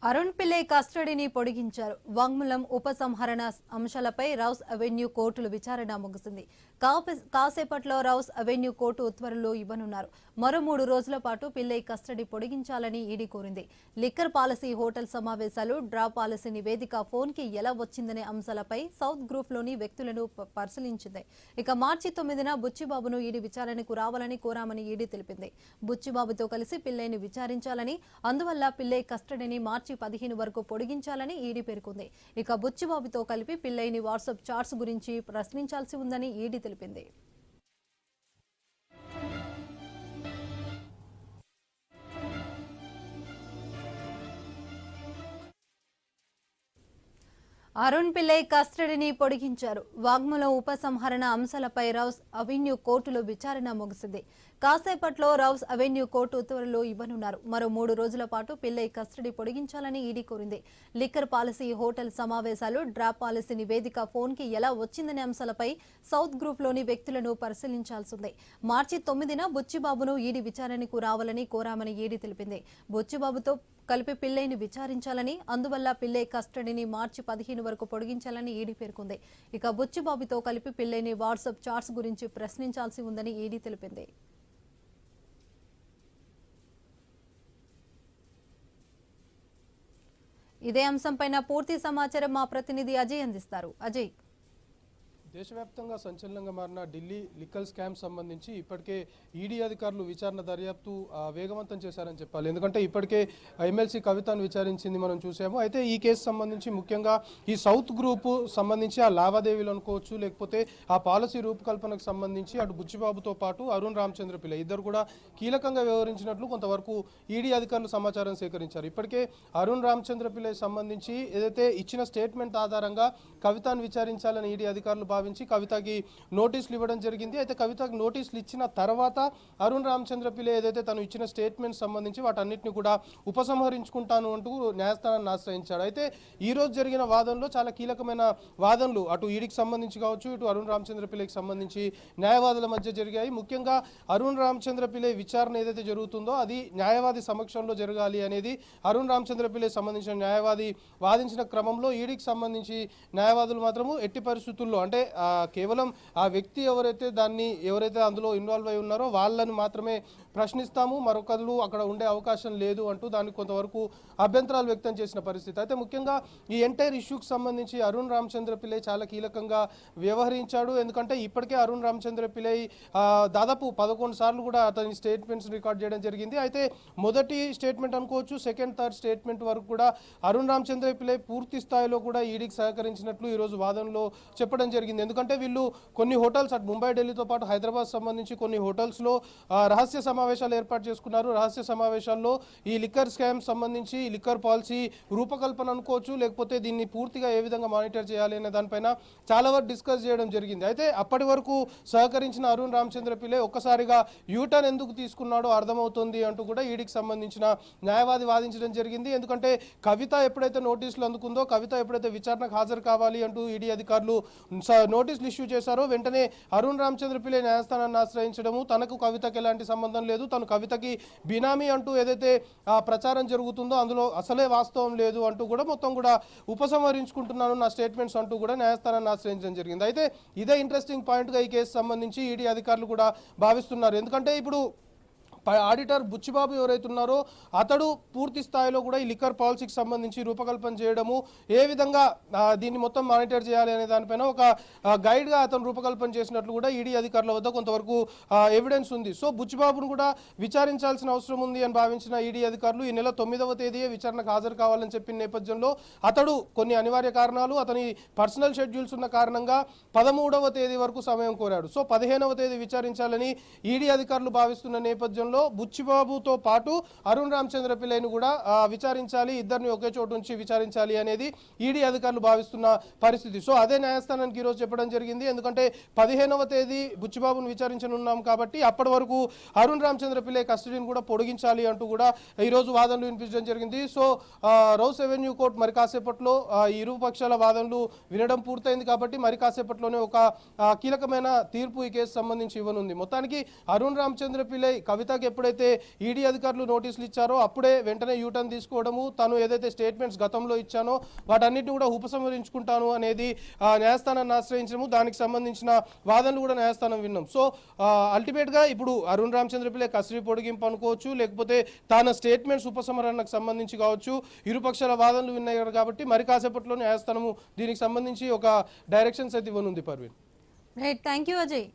అరుణ్ పిల్లై కస్టడీని పొడిగించారు. వాంగ్మూలం ఉపసంహరణ అంశాలపై రౌస్ అవెన్యూ కోర్టులు విచారణ ముగిసింది. కాసేపట్లో రౌస్ అవెన్యూ కోర్టు ఉత్తర్వులు ఇవ్వనున్నారు. మరో 3 రోజుల పాటు పిల్లై కస్టడీ పొడిగించాలని ఈడీ కోరింది. లిక్కర్ పాలసీ, హోటల్ సమావేశాలు, డ్రా పాలసీ నివేదిక ఫోన్కి ఎలా వచ్చిందనే అంశాలపై సౌత్ గ్రూప్లోని వ్యక్తులను పరిశీలించింది. ఇక మార్చి 9న బుచ్చిబాబును ఈడీ విచారణకు రావాలని కోరామని ఈడీ తెలిపింది. బుచ్చిబాబుతో కలిసి పిల్లైని విచారించాలని, అందువల్ల పిల్లై కస్టడీని మార్చి 15 వరకు పొడిగించాలని ఈడీ పేర్కొంది. ఇక బుచ్చిబాబుతో కలిపి పిల్లైని వాట్సాప్ చాట్స్ గురించి ప్రశ్నించాల్సి ఉందని ఈడీ తెలిపింది. అరుణ్ పిల్లై కస్టడీని పొడిగించారు. వాంగ్మూలం ఉపసంహరణ అంశాలపై రౌస్ అవెన్యూ కోర్టులో విచారణ ముగిసింది. కాసేపట్లో రౌస్ అవెన్యూ కోర్టు ఉత్తర్వులు ఇవ్వనున్నారు. మరో 3 రోజుల పాటు పిల్లై కస్టడీ పొడిగించాలని ఈడీ కోరింది. లిక్కర్ పాలసీ, హోటల్ సమావేశాలు, డ్రా పాలసీ నివేదిక ఫోన్కి ఎలా వచ్చిందనే అంశాలపై సౌత్ గ్రూప్లోని వ్యక్తులను పరిశీలించాల్సింది. మార్చి 9న బుచ్చిబాబును ఈడీ విచారణకు రావాలని కోరామని ఈడీ తెలిపింది. బుచ్చిబాబుతో కలిపి పిల్లైని విచారించాలని, అందువల్ల పిల్లై కస్టడీని మార్చి 15 వరకు పొడిగించాలని ఈడీ పేర్కొంది. ఇక బుచ్చిబాబుతో కలిపి పిల్లైని వాట్సాప్ చాట్స్ గురించి ప్రశ్నించాల్సి ఉందని ఈడీ తెలిపింది. ఇదే అంశంపైన పూర్తి సమాచారం మా ప్రతినిధి అజయ్ అందిస్తారు. అజయ్, దేశవ్యాప్తంగా సంచలనంగా మారిన ఢిల్లీ లిక్కర్ స్కామ్ సంబంధించి ఇప్పటికే ఈడీ అధికారులు విచారణ దర్యాప్తు వేగవంతం చేశారని చెప్పాలి. ఎందుకంటే ఇప్పటికే ఎమ్మెల్సీ కవితను విచారించింది మనం చూసాము. అయితే ఈ కేసు సంబంధించి ముఖ్యంగా ఈ సౌత్ గ్రూపు సంబంధించి ఆ లావాదేవీలు అనుకోవచ్చు, లేకపోతే ఆ పాలసీ రూపకల్పనకు సంబంధించి అటు బుచ్చిబాబుతో పాటు అరుణ్ రామచంద్ర పిల్లై ఇద్దరు కూడా కీలకంగా వ్యవహరించినట్లు కొంతవరకు ఈడీ అధికారులు సమాచారం సేకరించారు. ఇప్పటికే అరుణ్ రామచంద్ర పిల్లై సంబంధించి ఏదైతే ఇచ్చిన స్టేట్మెంట్ ఆధారంగా కవితను విచారించాలని ఈడీ అధికారులు భావించి కవితకి నోటీసులు ఇవ్వడం జరిగింది. అయితే కవితకు నోటీసులు ఇచ్చిన తర్వాత అరుణ్ రామచంద్ర పిల్లై ఏదైతే తను ఇచ్చిన స్టేట్మెంట్ సంబంధించి వాటన్నిటిని కూడా ఉపసంహరించుకుంటాను అంటూ న్యాయస్థానాన్ని ఆశ్రయించాడు. అయితే ఈ రోజు జరిగిన వాదనలో చాలా కీలకమైన వాదనలు అటు ఈడీకి సంబంధించి కావచ్చు, ఇటు అరుణ్ రామచంద్ర పిల్లైకి సంబంధించి న్యాయవాదుల మధ్య జరిగాయి. ముఖ్యంగా అరుణ్ రామచంద్ర పిల్లై విచారణ ఏదైతే జరుగుతుందో అది న్యాయవాది సమక్షంలో జరగాలి అనేది అరుణ్ రామచంద్ర పిల్లై సంబంధించిన న్యాయవాది వాదించిన క్రమంలో ఈడీకి సంబంధించి న్యాయవాదులు మాత్రము ఎట్టి పరిస్థితుల్లో అంటే కేవలం ఆ వ్యక్తి ఎవరైతే అందులో ఇన్వాల్వ్ అయి ఉన్నారో వాళ్ళని మాత్రమే ప్రశ్నిస్తాము, మరొకరు అక్కడ ఉండే అవకాశం లేదు అంటూ దానికి కొంతవరకు అభ్యంతరాలు వ్యక్తం చేసిన పరిస్థితి. అయితే ముఖ్యంగా ఈ ఎంటైర్ ఇష్యూకి సంబంధించి అరుణ్ రామచంద్ర పిల్లై చాలా కీలకంగా వ్యవహరించాడు. ఎందుకంటే ఇప్పటికే అరుణ్ రామచంద్ర పిల్లై దాదాపు 11 సార్లు కూడా అతని స్టేట్మెంట్స్ రికార్డ్ చేయడం జరిగింది. అయితే మొదటి స్టేట్మెంట్ అనుకోవచ్చు, సెకండ్, థర్డ్ స్టేట్మెంట్ వరకు కూడా అరుణ్ రామచంద్ర పిల్లై పూర్తి స్థాయిలో కూడా ఈడీకి సహకరించినట్లు ఈరోజు వాదనలో చెప్పడం జరిగింది. ఎందుకంటే వీళ్ళు కొన్ని హోటల్స్ అటు ముంబై, ఢిల్లీతో పాటు హైదరాబాద్ సంబంధించి కొన్ని హోటల్స్లో రహస్య సమావేశాలు ఏర్పాటు చేసుకున్నారు. రహస్య సమావేశాల్లో ఈ లిక్కర్ స్కామ్ సంబంధించి లిక్కర్ పాలసీ రూపకల్పన అనుకోవచ్చు, లేకపోతే దీన్ని పూర్తిగా ఏ విధంగా మానిటర్ చేయాలి అనే దానిపైన చాలా వరకు డిస్కస్ చేయడం జరిగింది. అయితే అప్పటి వరకు సహకరించిన అరుణ్ రామచంద్ర పిల్లై ఒక్కసారిగా యూటర్న్ ఎందుకు తీసుకున్నాడో అర్థమవుతుంది అంటూ కూడా ఈడీకి సంబంధించిన న్యాయవాది వాదించడం జరిగింది. ఎందుకంటే కవిత ఎప్పుడైతే నోటీసులు అందుకుందో, కవిత ఎప్పుడైతే విచారణకు హాజరు కావాలి అంటూ ఈడీ అధికారులు నోటీసులు ఇష్యూ చేశారో వెంటనే అరుణ్ రామచంద్ర పిల్లై న్యాయస్థానాన్ని ఆశ్రయించడము, తనకు కవితకి ఎలాంటి సంబంధం లేదు, తను కవితకి బినామీ అంటూ ఏదైతే ప్రచారం జరుగుతుందో అందులో అసలే వాస్తవం లేదు అంటూ కూడా మొత్తం కూడా ఉపసంహరించుకుంటున్నాను నా స్టేట్మెంట్స్ అంటూ కూడా న్యాయస్థానాన్ని ఆశ్రయించడం జరిగింది. అయితే ఇదే ఇంట్రెస్టింగ్ పాయింట్గా ఈ కేసు సంబంధించి ఈడీ అధికారులు కూడా భావిస్తున్నారు. ఎందుకంటే ఇప్పుడు ఆడిటర్ బుచ్చిబాబు ఎవరైతే ఉన్నారో అతడు పూర్తి స్థాయిలో కూడా ఈ లిక్కర్ పాలసీకి సంబంధించి రూపకల్పన చేయడము, ఏ విధంగా దీన్ని మొత్తం మానిటర్ చేయాలి అనే దానిపైన ఒక గైడ్గా అతను రూపకల్పన చేసినట్లు కూడా ఈడీ అధికారుల వద్ద కొంతవరకు ఎవిడెన్స్ ఉంది. సో బుచ్చిబాబును కూడా విచారించాల్సిన అవసరం ఉంది అని భావించిన ఈడీ అధికారులు ఈ నెల 9వ తేదీయే విచారణకు హాజరు కావాలని చెప్పిన నేపథ్యంలో అతడు కొన్ని అనివార్య కారణాలు, అతని పర్సనల్ షెడ్యూల్స్ ఉన్న కారణంగా 13వ తేదీ వరకు సమయం కోరాడు. సో 15వ తేదీ విచారించాలని ఈడీ అధికారులు భావిస్తున్న నేపథ్యంలో బుచ్చిబాబుతో పాటు అరుణ్ రామచంద్ర పిల్లైని కూడా విచారించాలి, ఇద్దరిని ఒకే చోటు నుంచి విచారించాలి అనేది ఈడీ అధికారులు భావిస్తున్న పరిస్థితి. సో అదే న్యాయస్థానానికి ఈరోజు చెప్పడం జరిగింది. ఎందుకంటే 15వ తేదీ బుచ్చిబాబును విచారించనున్నాం కాబట్టి అప్పటి వరకు అరుణ్ రామచంద్ర పిల్లై కస్టడీని కూడా పొడిగించాలి అంటూ కూడా ఈరోజు వాదనలు వినిపించడం జరిగింది. సో రౌస్ అవెన్యూ కోర్టు మరి కాసేపట్లో ఇరు పక్షాల వాదనలు వినడం పూర్తయింది కాబట్టి మరి కాసేపట్లోనే ఒక కీలకమైన తీర్పు ఈ కేసు సంబంధించి ఇవ్వనుంది. మొత్తానికి అరుణ్ రామచంద్ర పిల్లై కవితకి తనకు ఎప్పుడైతే ఈడీ అధికారులు నోటీసులు ఇచ్చారో అప్పుడే వెంటనే యూటర్న్ తీసుకోవడము, తను ఏదైతే స్టేట్మెంట్స్ గతంలో ఇచ్చానో వాటన్నిటిని కూడా ఉపసంహరించుకుంటాను అనేది న్యాయస్థానాన్ని ఆశ్రయించడము, దానికి సంబంధించిన వాదనలు కూడా న్యాయస్థానం విన్నాం. సో అల్టిమేట్గా ఇప్పుడు అరుణ్ రామచంద్ర పిల్లై కస్టడీ పొడిగింపు అనుకోవచ్చు, లేకపోతే తన స్టేట్మెంట్స్ ఉపసంహరణకు సంబంధించి కావచ్చు, ఇరుపక్షాల వాదనలు విన్నారు కాబట్టి మరి కాసేపట్లో న్యాయస్థానము దీనికి సంబంధించి ఒక డైరెక్షన్స్ అయితే ఇవ్వనుంది. Parveen, right, thank you Ajay.